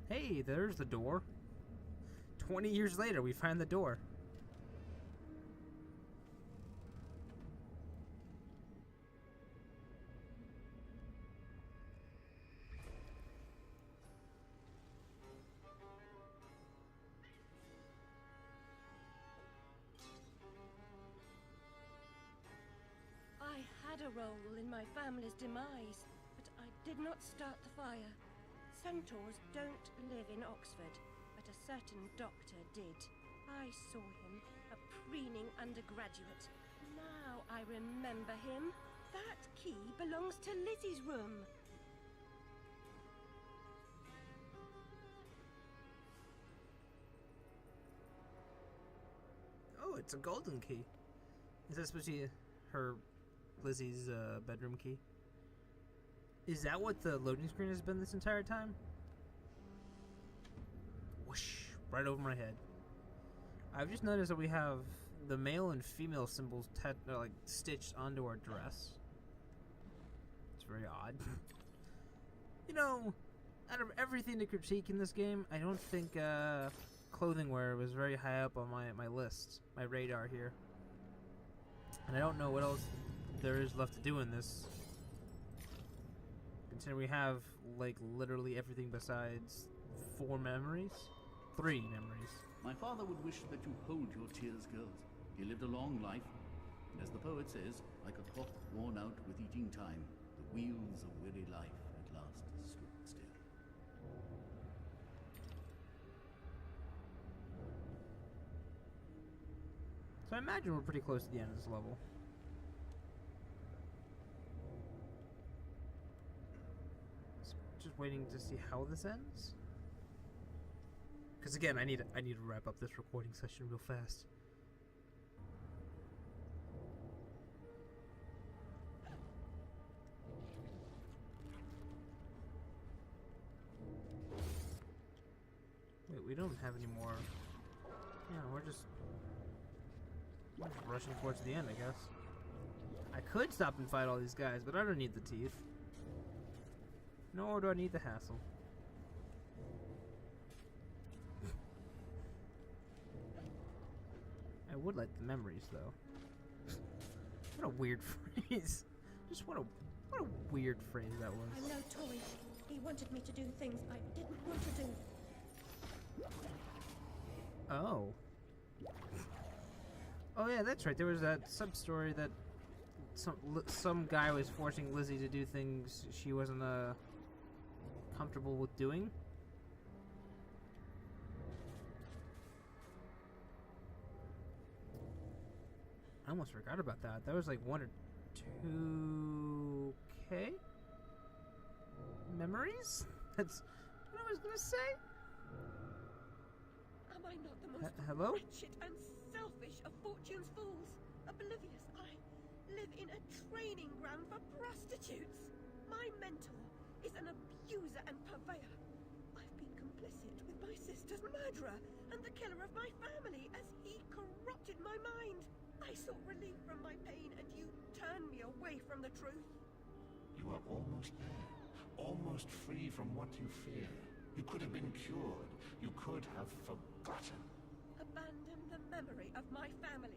Hey, there's the door. 20 years later, we find the door. I had a role in my family's demise, but I did not start the fire. Centaurs don't live in Oxford, but a certain doctor did. I saw him, a preening undergraduate. Now I remember him. That key belongs to Lizzie's room. Oh, it's a golden key. Is that supposed to be her, Lizzie's bedroom key? Is that what the loading screen has been this entire time? Whoosh, right over my head. I've just noticed that we have the male and female symbols like stitched onto our dress. It's very odd. You know, out of everything to critique in this game, I don't think clothing wear was very high up on my list, my radar here. And I don't know what else there is left to do in this. Considering we have, like, literally everything besides 4 memories? 3 memories. My father would wish that you hold your tears, girls. He lived a long life, and as the poet says, like a clock worn out with eating time, the wheels of weary life at last stood still. So I imagine we're pretty close to the end of this level. Just waiting to see how this ends. Because again, I need to wrap up this recording session real fast. Wait, we don't have any more. Yeah, we're just rushing towards the end, I guess. I could stop and fight all these guys, but I don't need the teeth. Nor do I need the hassle. I would like the memories, though. What a weird phrase. Just what a weird phrase that was. I'm no toy. He wanted me to do things I didn't want to do. Oh. Oh yeah, that's right. There was that sub-story that some guy was forcing Lizzie to do things she wasn't comfortable with doing. I almost forgot about that. That was like 1 or 2K memories? That's what I was gonna say. Am I not the most hello? wretched and selfish of fortune's fools? Oblivious, I live in a training ground for prostitutes. My mentor is an abuser and purveyor. I've been complicit with my sister's murderer and the killer of my family as he corrupted my mind. I sought relief from my pain and you turned me away from the truth. You are almost there, almost free from what you fear. You could have been cured. You could have forgotten. Abandon the memory of my family.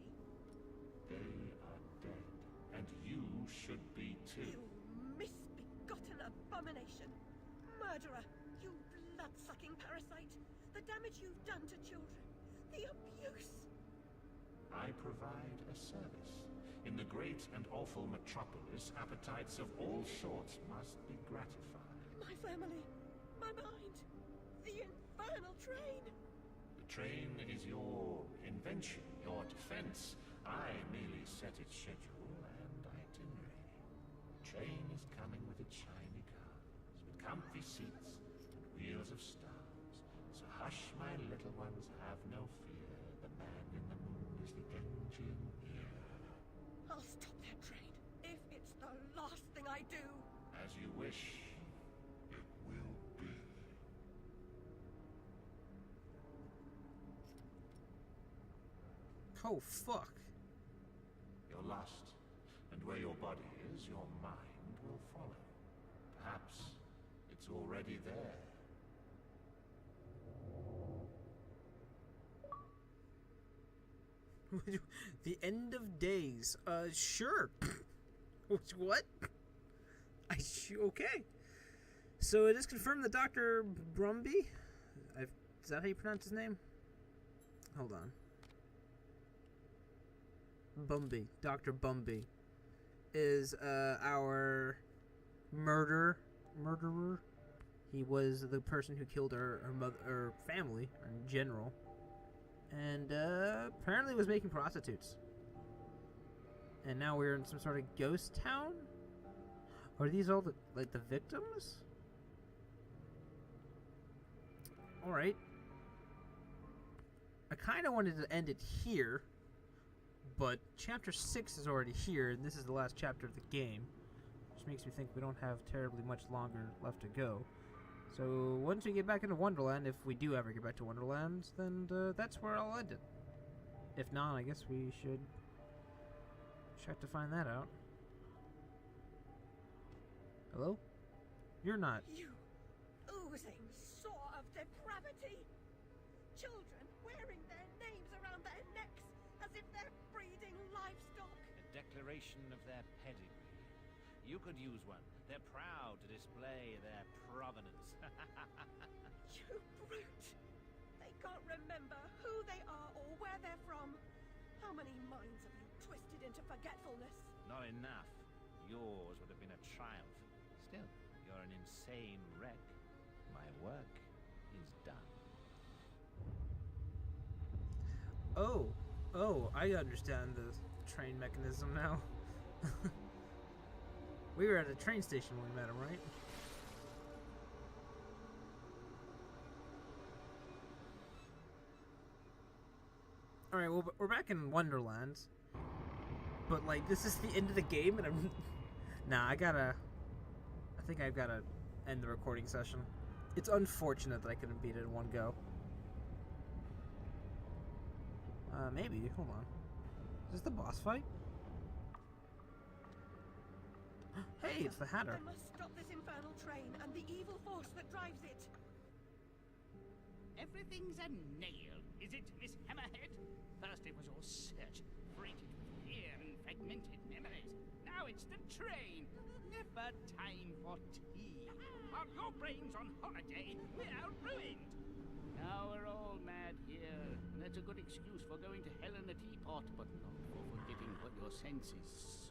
They are dead, and you should be too. You misbegotten abomination. Murderer, you blood-sucking parasite. The damage you've done to children. The abuse. I provide a service. In the great and awful metropolis, appetites of all sorts must be gratified. My family. My mind. The infernal train. The train is your invention, your defense. I merely set its schedule and itinerary. The train is coming with its shiny cars, with comfy seats and wheels of stars. So hush, my little ones, have no fear. The man in the moon is the engineer. I'll stop that train if it's the last thing I do. As you wish, it will be. Oh, fuck. Your lust, and where your body is, your mind will follow. Perhaps it's already there. The end of days. Sure. What? Okay. So it is confirmed that Dr. Brumby, is that how you pronounce his name? Hold on. Bumby. Dr. Bumby is our murderer. He was the person who killed her mother, her family, in general. And apparently was making prostitutes. And now we're in some sort of ghost town? Are these all the victims? Alright. I kind of wanted to end it here, but Chapter 6 is already here, and this is the last chapter of the game, which makes me think we don't have terribly much longer left to go. So once we get back into Wonderland, if we do ever get back to Wonderland, then that's where I'll end it. If not, I guess we should check to find that out. Hello? You're not. You oozing sore of depravity. Children wearing their names around their necks as if they're breeding livestock. A declaration of their pedigree. You could use one. They're proud to display their provenance. You brute! They can't remember who they are or where they're from. How many minds have you twisted into forgetfulness? Not enough. Yours would have been a triumph. Still, you're an insane wreck. My work is done. Oh, I understand the train mechanism now. We were at a train station when we met him, right? Alright, well, we're back in Wonderland. But, like, this is the end of the game, and I'm... Nah, I think I've gotta end the recording session. It's unfortunate that I couldn't beat it in one go. Maybe. Hold on. Is this the boss fight? Hey, it's the Hatter. I must stop this infernal train and the evil force that drives it. Everything's a nail, is it, Miss Hammerhead? First it was all search, freighted with fear and fragmented memories. Now it's the train. Never time for tea. While your brain's on holiday, we're ruined. Now we're all mad here, and that's a good excuse for going to hell in a teapot, but not for forgetting what your senses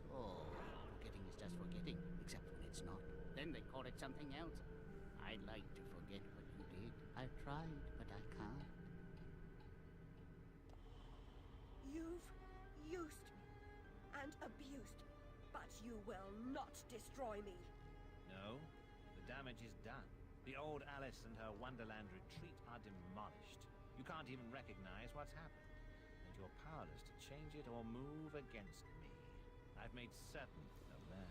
saw. Forgetting is just forgetting, except when it's not. Then they call it something else. I'd like to forget what you did. I've tried, but I can't. You've used me and abused me, but you will not destroy me. No, the damage is done. The old Alice and her Wonderland retreat are demolished. You can't even recognize what's happened, and you're powerless to change it or move against me. I've made certain of that.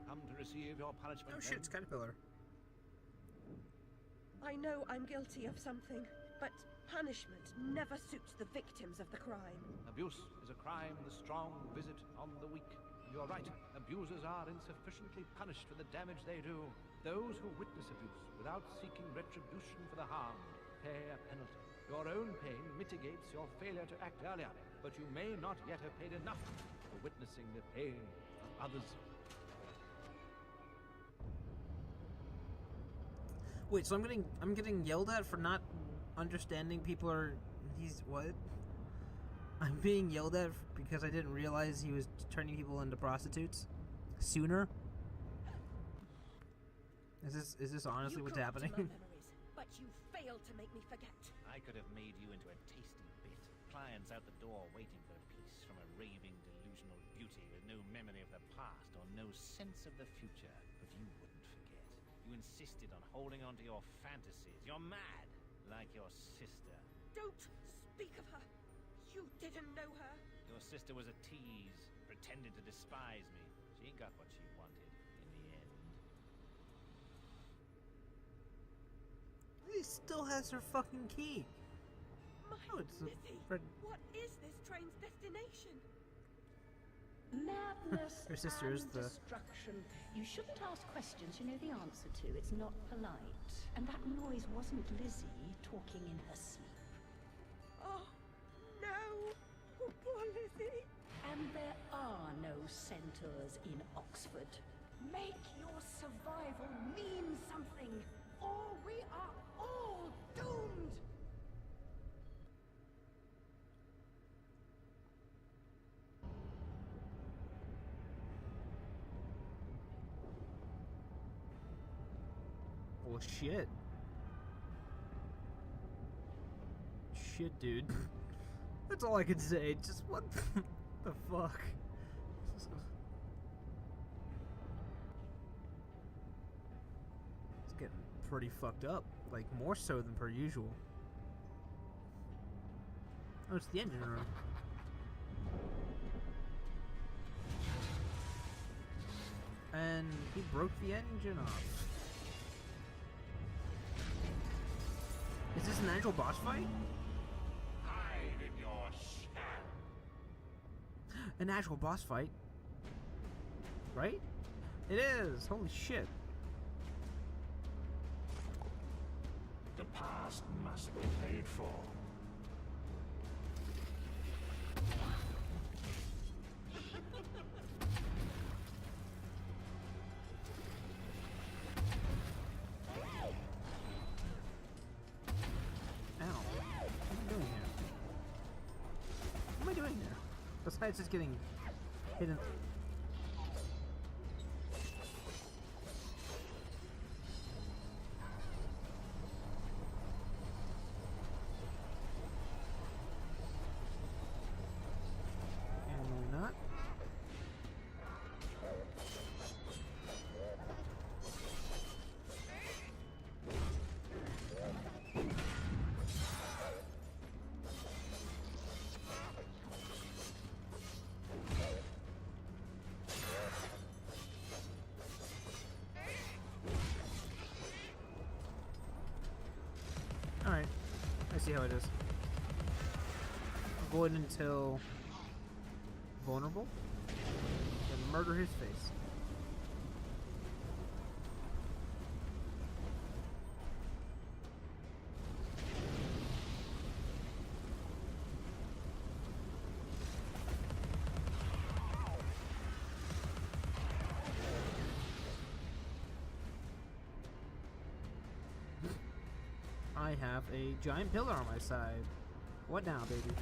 Come to receive your punishment. Oh shit, it's Caterpillar. I know I'm guilty of something, but punishment never suits the victims of the crime. Abuse is a crime the strong visit on the weak. You're right. Abusers are insufficiently punished for the damage they do. Those who witness abuse without seeking retribution for the harm pay a penalty. Your own pain mitigates your failure to act earlier, but you may not yet have paid enough for witnessing the pain of others. Wait, so I'm getting yelled at for not understanding people are... He's... what? I'm being yelled at because I didn't realize he was turning people into prostitutes sooner? Is this honestly what's happening? My memories, but you failed to make me forget. I could have made you into a tasty bit. Clients out the door waiting for a piece from a raving, delusional beauty with no memory of the past or no sense of the future. But you wouldn't forget. You insisted on holding on to your fantasies. You're mad, like your sister. Don't speak of her. You didn't know her. Your sister was a tease, pretended to despise me. She got what she wanted in the end. He still has her fucking key. My Oh, it's a Lizzie, friend. what is this train's destination? Madness Her sister is and the... destruction. You shouldn't ask questions you know the answer to. It's not polite. And that noise wasn't Lizzie talking in her sleep. Make your survival mean something, or we are all doomed! Well, shit. Shit, dude. That's all I can say. Just what the fuck? It's getting pretty fucked up. Like, more so than per usual. Oh, it's the engine room. And he broke the engine off. Is this an actual boss fight? Hide in your shell. An actual boss fight? Right? It is! Holy shit. The past must be paid for. Besides just getting hidden. And not. Alright, I see how it is. Avoid until vulnerable, then murder his face. I have a giant pillar on my side. What now, baby?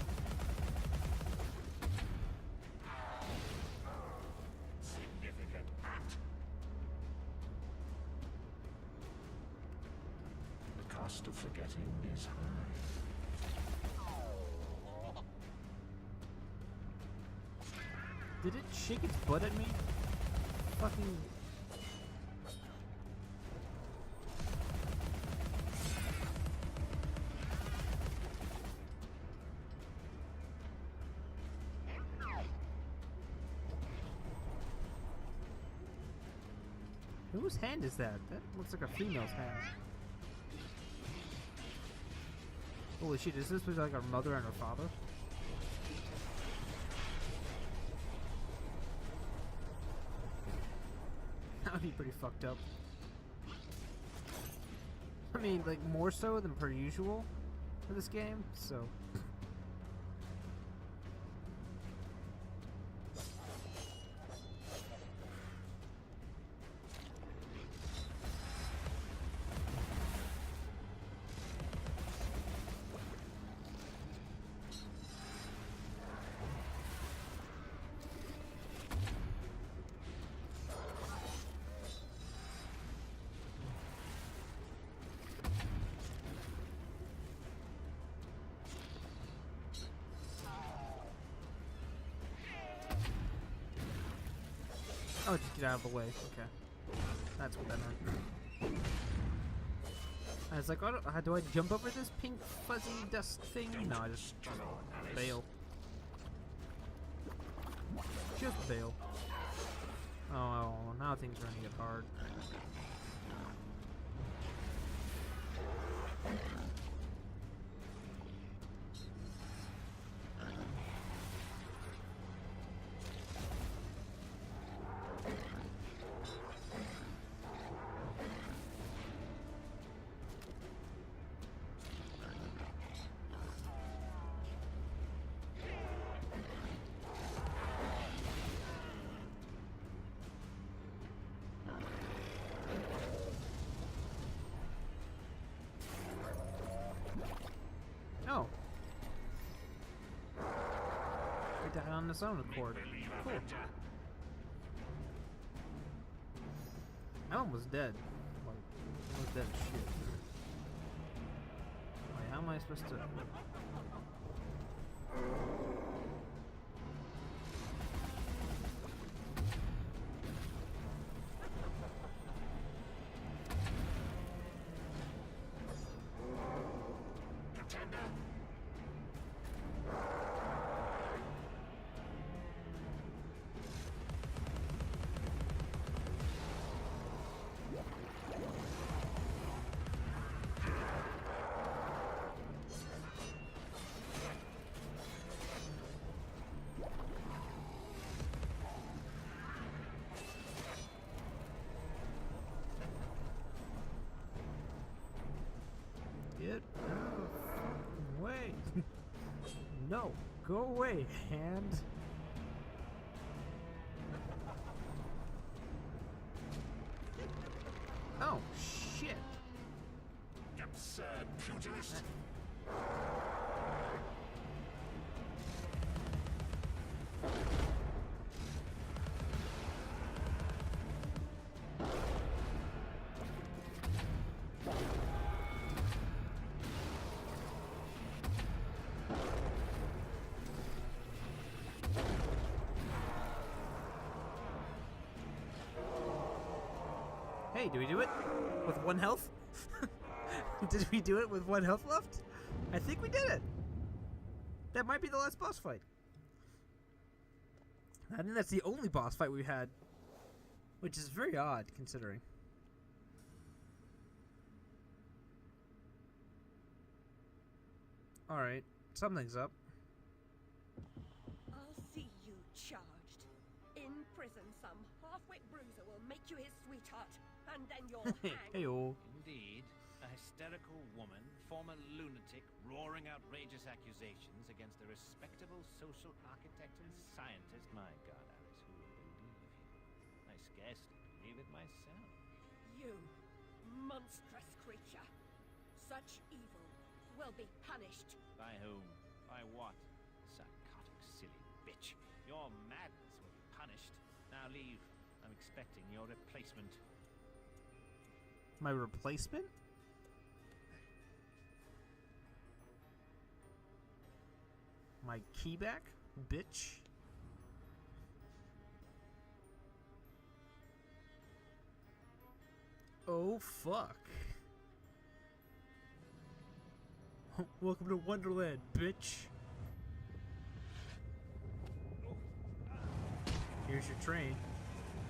Significant act. The cost of forgetting is high. Did it shake its butt at me? Fucking. Whose hand is that? That looks like a female's hand. Holy shit, is this like our mother and her father? That would be pretty fucked up. I mean, like, more so than per usual for this game, so... Oh, just get out of the way. Okay. That's what that meant. I was like, how do I jump over this pink fuzzy dust thing? No, I just bail. Just bail. Oh, now things are gonna get hard. It died on its own accord. Make-believe Cool. Avenger. I'm almost dead. Like, almost dead as shit. Wait, how am I supposed to... Contender. Get out of the fucking way. No, go away, hand. Oh, shit. Absurd pugilist. Hey, did we do it? With 1 health? Did we do it with 1 health left? I think we did it. That might be the last boss fight. I think that's the only boss fight we had. Which is very odd, considering. Alright, something's up. I'll see you charged. In prison, some half-wit bruiser will make you his sweetheart, and then you'll hang. Hey-oh. Indeed, a hysterical woman, former lunatic, roaring outrageous accusations against a respectable social architect and scientist. My God, Alice, who will believe you? I scarcely believe it myself. You, monstrous creature. Such evil will be punished. By whom? By what? Psychotic, silly bitch. Your madness will be punished. Now leave. I'm expecting your replacement. My replacement? My key back? Bitch. Oh, fuck. Welcome to Wonderland, bitch. Here's your train.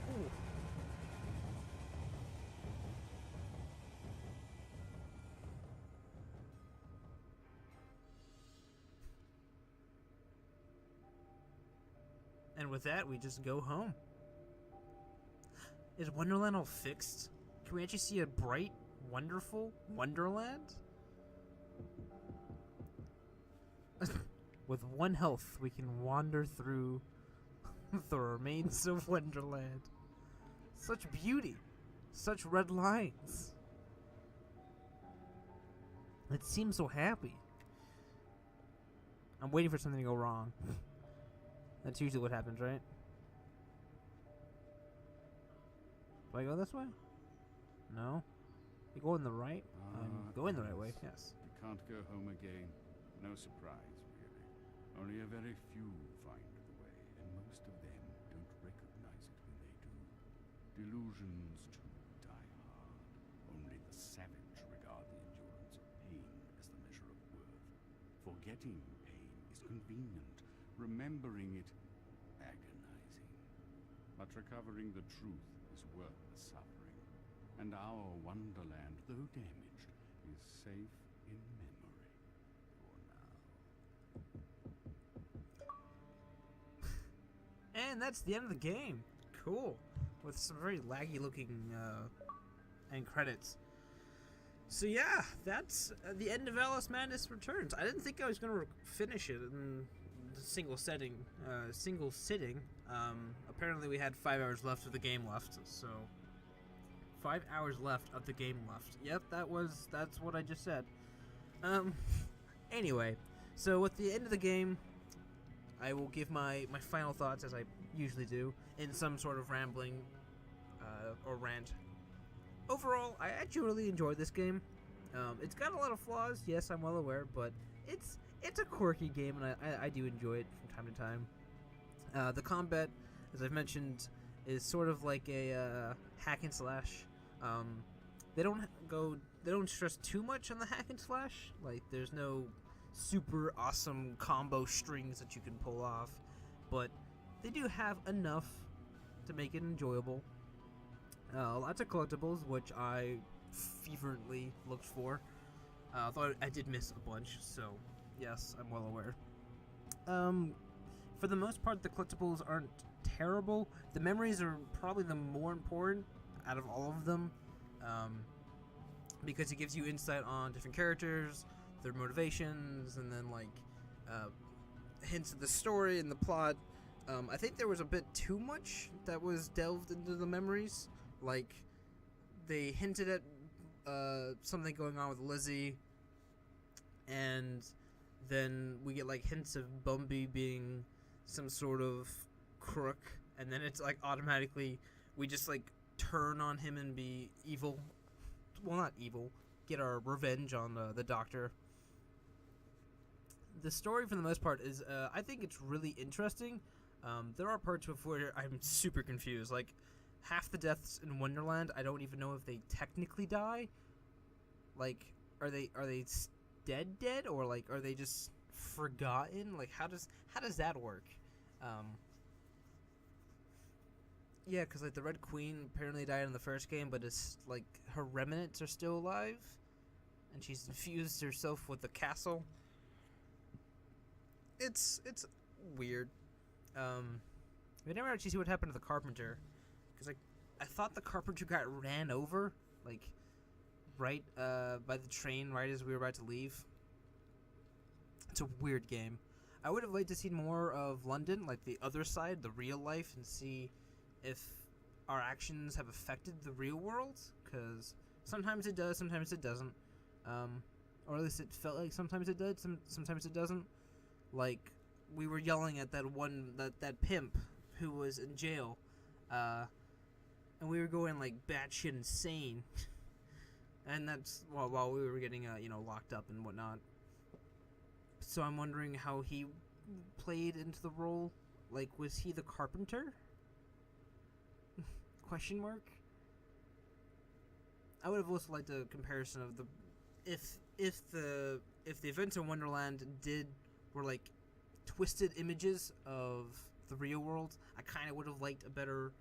Ooh. And with that, we just go home. Is Wonderland all fixed? Can we actually see a bright, wonderful Wonderland? With 1 health, we can wander through the remains of Wonderland. Such beauty. Such red lines. It seems so happy. I'm waiting for something to go wrong. That's usually what happens, right? Do I go this way? No? You go in the right? I'm going the right way, yes. You can't go home again. No surprise, really. Only a very few find the way, and most of them don't recognize it when they do. Delusions, too, die hard. Only the savage regard the endurance of pain as the measure of worth. Forgetting pain is convenient. Remembering it, agonizing. But recovering the truth is worth the suffering. And our Wonderland, though damaged, is safe in memory for now. And that's the end of the game. Cool. With some very laggy looking end credits. So yeah, that's the end of Alice Madness Returns. I didn't think I was going to finish it in the single sitting. Apparently we had 5 hours left of the game left, so 5 hours left of the game left. Yep, that's what I just said. Anyway, so with the end of the game, I will give my final thoughts, as I usually do, in some sort of rambling or rant. Overall, I actually really enjoyed this game. It's got a lot of flaws, yes, I'm well aware, but it's a quirky game, and I do enjoy it from time to time. The combat, as I've mentioned, is sort of like a hack and slash. They don't stress too much on the hack and slash. Like, there's no super awesome combo strings that you can pull off, but they do have enough to make it enjoyable. Lots of collectibles, which I fervently looked for. Although I did miss a bunch, so yes, I'm well aware. For the most part, the collectibles aren't terrible. The memories are probably the more important out of all of them, because it gives you insight on different characters, their motivations, and then like hints of the story and the plot. I think there was a bit too much that was delved into the memories. Like, they hinted at something going on with Lizzie, and then we get like hints of Bumby being some sort of crook, and then it's like automatically we just like turn on him and be evil. Well, not evil. Get our revenge on the Doctor. The story, for the most part, is I think it's really interesting. There are parts where I'm super confused. Like, half the deaths in Wonderland, I don't even know if they technically die. Like, are they dead, or like are they just forgotten? Like, how does that work? Yeah, because like the Red Queen apparently died in the first game, but it's like her remnants are still alive, and she's infused herself with the castle. It's weird. We never actually see what happened to the Carpenter, because like I thought the Carpenter got ran over, like right by the train right as we were about to leave. It's a weird game. I would have liked to see more of London, like the other side, the real life, and see if our actions have affected the real world, because sometimes it does, sometimes it doesn't. Or at least it felt like sometimes it did, sometimes it doesn't. Like, we were yelling at that pimp who was in jail, and we were going like batshit insane. And that's while we were getting locked up and whatnot. So I'm wondering how he played into the role. Like, was he the Carpenter? Question mark. I would have also liked a comparison of if the events in Wonderland were like twisted images of the real world. I kind of would have liked a better,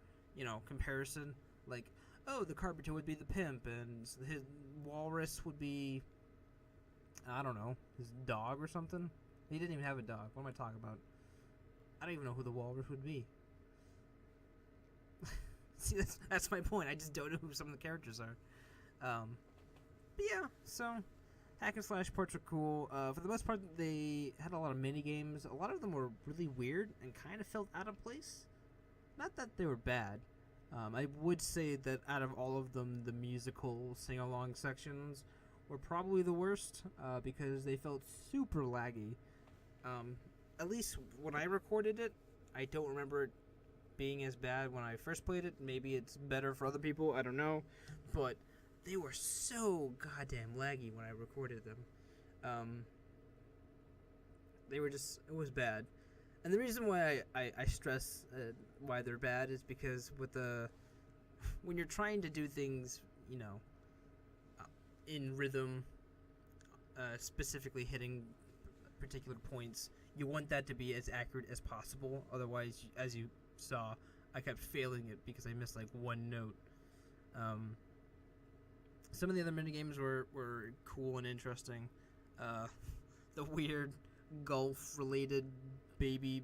comparison. Like, oh, the Carpenter would be the pimp, and his walrus would be, I don't know, his dog or something. He didn't even have a dog. What am I talking about? I don't even know who the walrus would be. See, that's my point. I just don't know who some of the characters are. But yeah, so hack and slash parts are cool. For the most part, they had a lot of mini games. A lot of them were really weird and kind of felt out of place. Not that they were bad. I would say that out of all of them, the musical sing-along sections were probably the worst, because they felt super laggy. At least when I recorded it, I don't remember it being as bad when I first played it. Maybe it's better for other people, I don't know. But they were so goddamn laggy when I recorded them. They were just, it was bad. And the reason why I stress why they're bad is because when you're trying to do things, in rhythm, specifically hitting particular points, you want that to be as accurate as possible. Otherwise, as you saw, I kept failing it because I missed like one note. Some of the other minigames were cool and interesting. The weird golf-related baby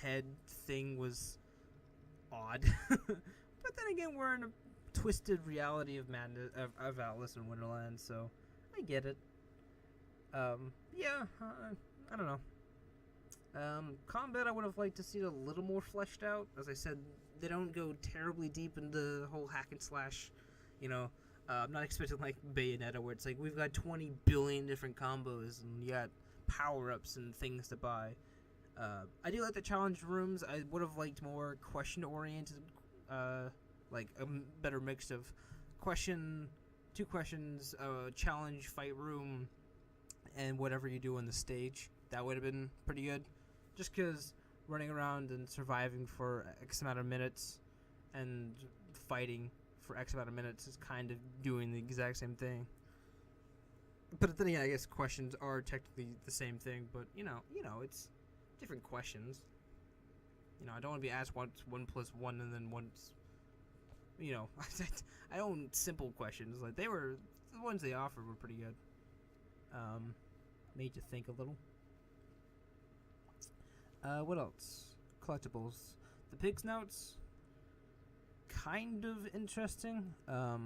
head thing was odd. But then again, we're in a twisted reality of madness of Alice in Wonderland, so I get it. I don't know. Combat, I would have liked to see it a little more fleshed out. As I said, they don't go terribly deep into the whole hack and slash. I'm not expecting like Bayonetta, where it's like we've got 20 billion different combos and you got power-ups and things to buy. I do like the challenge rooms. I would have liked more question-oriented, like a better mix of two questions, challenge, fight room, and whatever you do on the stage. That would have been pretty good. Just because running around and surviving for X amount of minutes and fighting for X amount of minutes is kind of doing the exact same thing. But then again, I guess questions are technically the same thing, but you know, it's different questions. I don't want to be asked what's 1 + 1 and then what's, I own simple questions. Like the ones they offered were pretty good. Made you think a little. What else? Collectables. The pig snouts, kind of interesting. I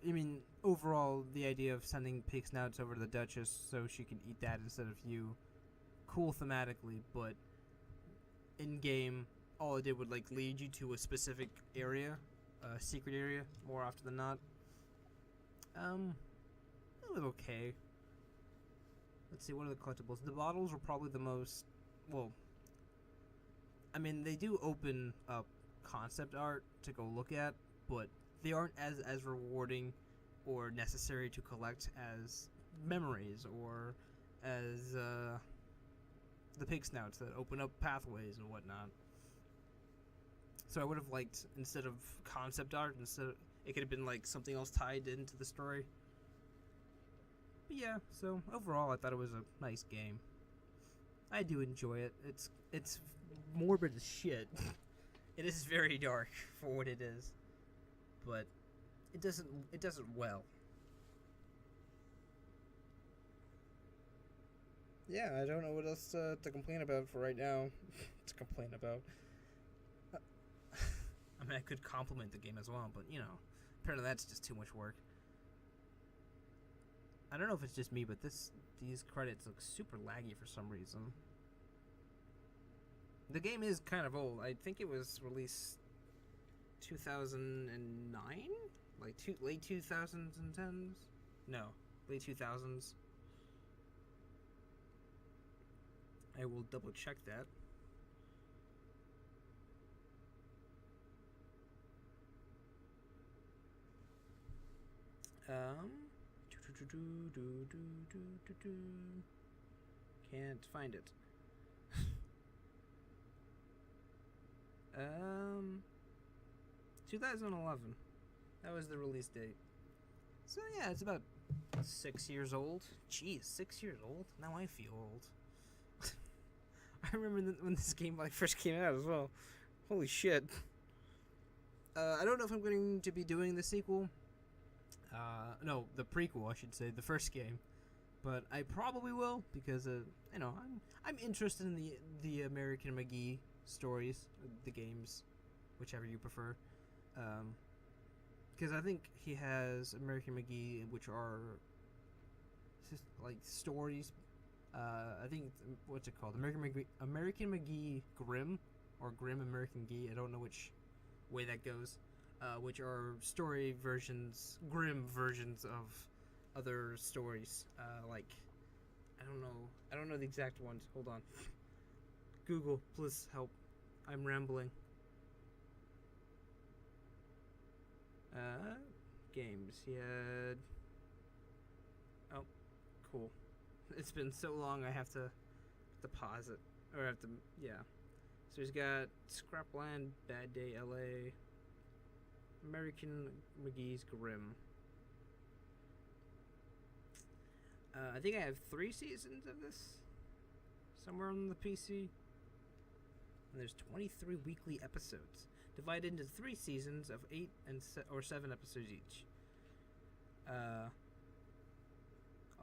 mean, overall, the idea of sending pig snouts over to the Duchess so she can eat that instead of you, cool thematically, but in-game, all it did would, lead you to a specific area, a secret area, more often than not. It was okay. Let's see, what are the collectibles? The bottles were probably the most, I mean, they do open up concept art to go look at, but they aren't as rewarding or necessary to collect as memories or as the pig snouts that open up pathways and whatnot. So I would have liked, instead of concept art, it could have been something else tied into the story. But yeah, so overall I thought it was a nice game. I do enjoy it. It's morbid as shit. It is very dark for what it is, but it does it well. Yeah, I don't know what else to complain about for right now. I mean, I could compliment the game as well, but apparently that's just too much work. I don't know if it's just me, but these credits look super laggy for some reason. The game is kind of old. I think it was released 2009? Late 2010s? No, late 2000s. I will double check that. Can't find it. 2011. That was the release date. So yeah, it's about 6 years old. Jeez, 6 years old? Now I feel old. I remember when this game first came out as well. Holy shit. I don't know if I'm going to be doing the sequel. No, the prequel, I should say, the first game. But I probably will because I'm interested in the American McGee stories, the games, whichever you prefer. Because I think he has American McGee, which are stories. I think what's it called? American McGee Grimm, or Grimm American McGee. I don't know which way that goes. Which are story versions, Grimm versions of other stories. I don't know the exact ones. Hold on. Google, please help. I'm rambling. Games. He had. Oh, cool. It's been so long. I have to pause it, or yeah. So he's got Scrapland, Bad Day, LA. American McGee's Grimm. I think I have 3 seasons of this somewhere on the PC. And there's 23 weekly episodes, divided into 3 seasons of 8 or 7 episodes each.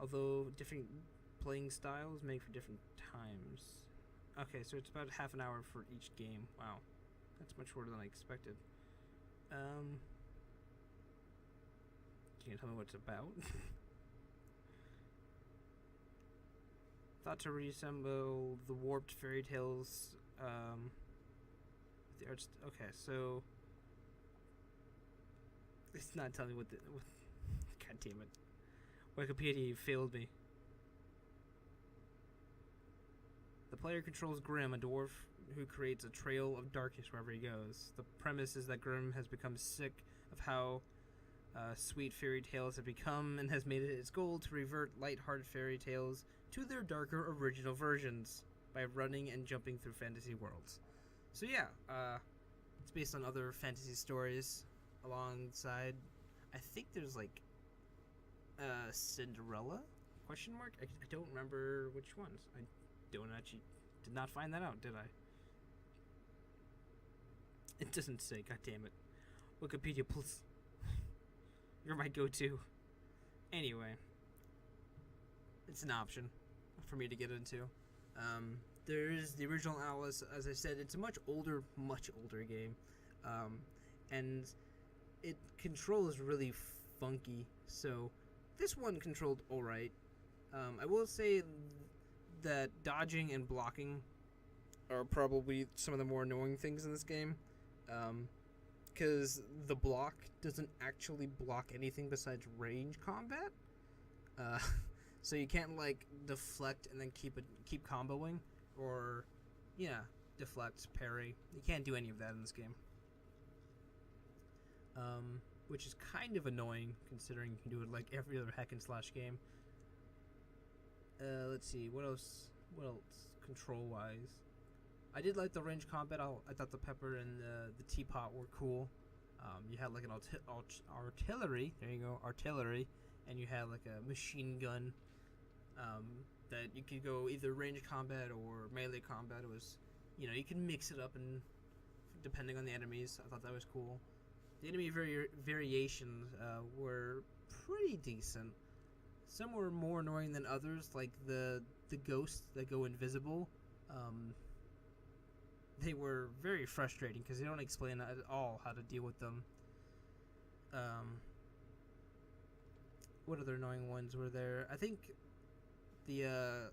Although different playing styles make for different times. Okay, so it's about half an hour for each game. Wow, that's much shorter than I expected. Can you tell me what it's about? Thought to reassemble the warped fairy tales. The arts. Okay, so it's not telling me what. God damn it! Wikipedia failed me. The player controls Grimm, a dwarf who creates a trail of darkness wherever he goes. The premise is that Grimm has become sick of how sweet fairy tales have become and has made it its goal to revert light-hearted fairy tales to their darker original versions by running and jumping through fantasy worlds. So yeah, it's based on other fantasy stories alongside, I think there's like Cinderella? Question mark? I don't remember which ones. I did not find that out, did I? It doesn't say, god damn it. Wikipedia, please. You're my go-to. Anyway, it's an option for me to get into. There's the original Alice. As I said, it's a much older game, and it controls really funky. So this one controlled all right. I will say that dodging and blocking are probably some of the more annoying things in this game. Because the block doesn't actually block anything besides range combat. So you can't like deflect and then keep comboing, or deflect, parry. You can't do any of that in this game. Which is kind of annoying considering you can do it like every other hack and slash game. Let's see, what else control wise. I did like the range combat. I thought the pepper and the teapot were cool. You had like an artillery. There you go, artillery, and you had like a machine gun. That you could go either range combat or melee combat. It was, you can mix it up and depending on the enemies. I thought that was cool. The enemy variations were pretty decent. Some were more annoying than others, like the ghosts that go invisible. They were very frustrating because they don't explain at all how to deal with them. What other annoying ones were there? I think the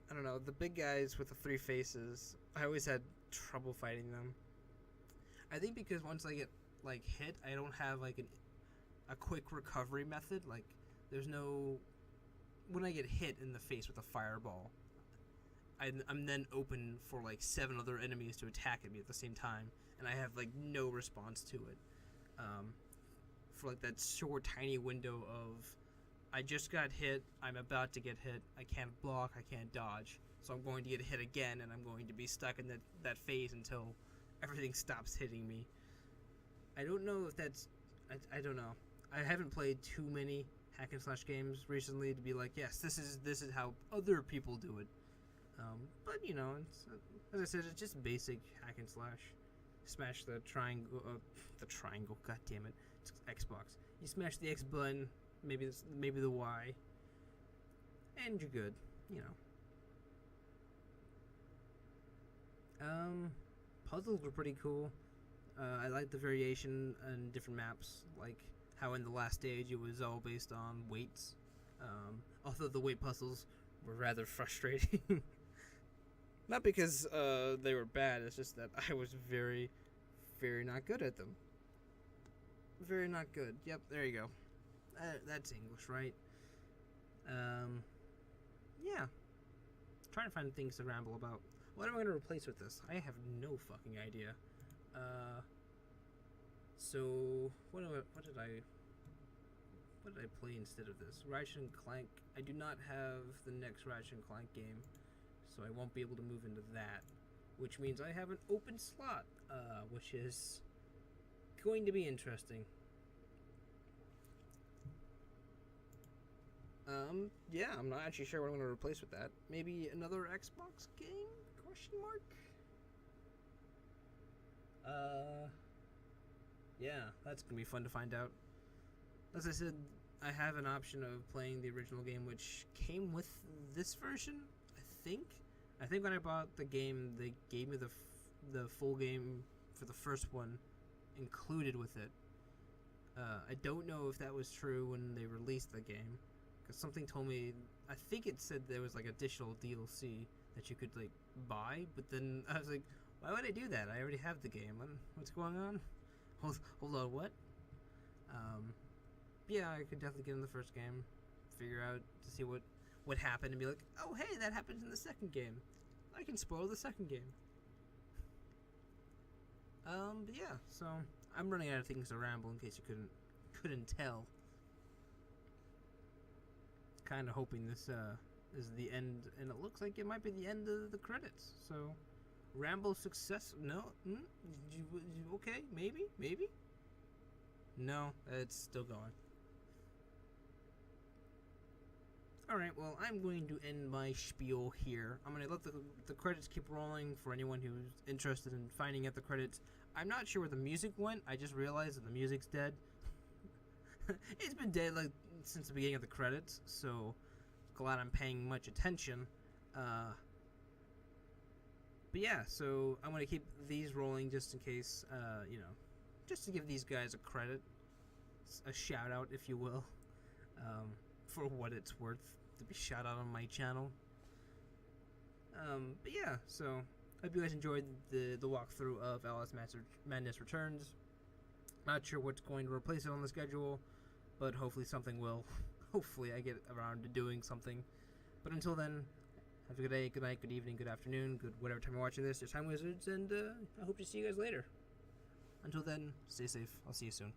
the big guys with the three faces, I always had trouble fighting them. I think because once I get like hit, I don't have like a quick recovery method. Like there's no, when I get hit in the face with a fireball, I'm then open for like 7 other enemies to attack at me at the same time, and I have like no response to it. For like that short tiny window of, I just got hit, I'm about to get hit, I can't block, I can't dodge, so I'm going to get hit again, and I'm going to be stuck in that phase until everything stops hitting me. I don't know if that's, I don't know. I haven't played too many hack and slash games recently to be like, yes, this is how other people do it. But it's, as I said, it's just basic hack and slash. Smash the triangle, god damn it, it's Xbox. You smash the X button, maybe the Y, and you're good, Puzzles were pretty cool. I liked the variation in different maps, like how in the last stage it was all based on weights. Although the weight puzzles were rather frustrating. Not because they were bad, it's just that I was very, very not good at them. Very not good. Yep, there you go. That's English, right? Yeah. Trying to find things to ramble about. What am I going to replace with this? I have no fucking idea. So, what did I play instead of this? Ratchet and Clank. I do not have the next Ratchet and Clank game, so I won't be able to move into that, which means I have an open slot, which is going to be interesting. Yeah, I'm not actually sure what I'm going to replace with that. Maybe another Xbox game? Question mark? Yeah, that's going to be fun to find out. As I said, I have an option of playing the original game, which came with this version, I think. I think when I bought the game, they gave me the full game for the first one included with it. I don't know if that was true when they released the game, because something told me, I think it said there was like additional DLC that you could like buy, but then I was like, why would I do that? I already have the game. What's going on? Hold on, what? Yeah, I could definitely get in the first game, figure out to see what would happen and be like, oh hey, that happens in the second game. I can spoil the second game. But yeah, so I'm running out of things to ramble in case you couldn't tell. Kind of hoping this is the end, and it looks like it might be the end of the credits. So, ramble success? No? Okay? Maybe? No, it's still going. Alright, well, I'm going to end my spiel here. I'm going to let the credits keep rolling for anyone who's interested in finding out the credits. I'm not sure where the music went. I just realized that the music's dead. It's been dead, like, since the beginning of the credits, so glad I'm paying much attention. But yeah, so I'm going to keep these rolling just in case, just to give these guys a credit. A shout out, if you will. For what it's worth to be shout out on my channel. But yeah, so I hope you guys enjoyed the walkthrough of Alice Madness Returns. Not sure what's going to replace it on the schedule, but hopefully something will. Hopefully I get around to doing something. But until then, have a good day, good night, good evening, good afternoon, good whatever time you're watching this. You're Time Wizards, and I hope to see you guys later. Until then, stay safe. I'll see you soon.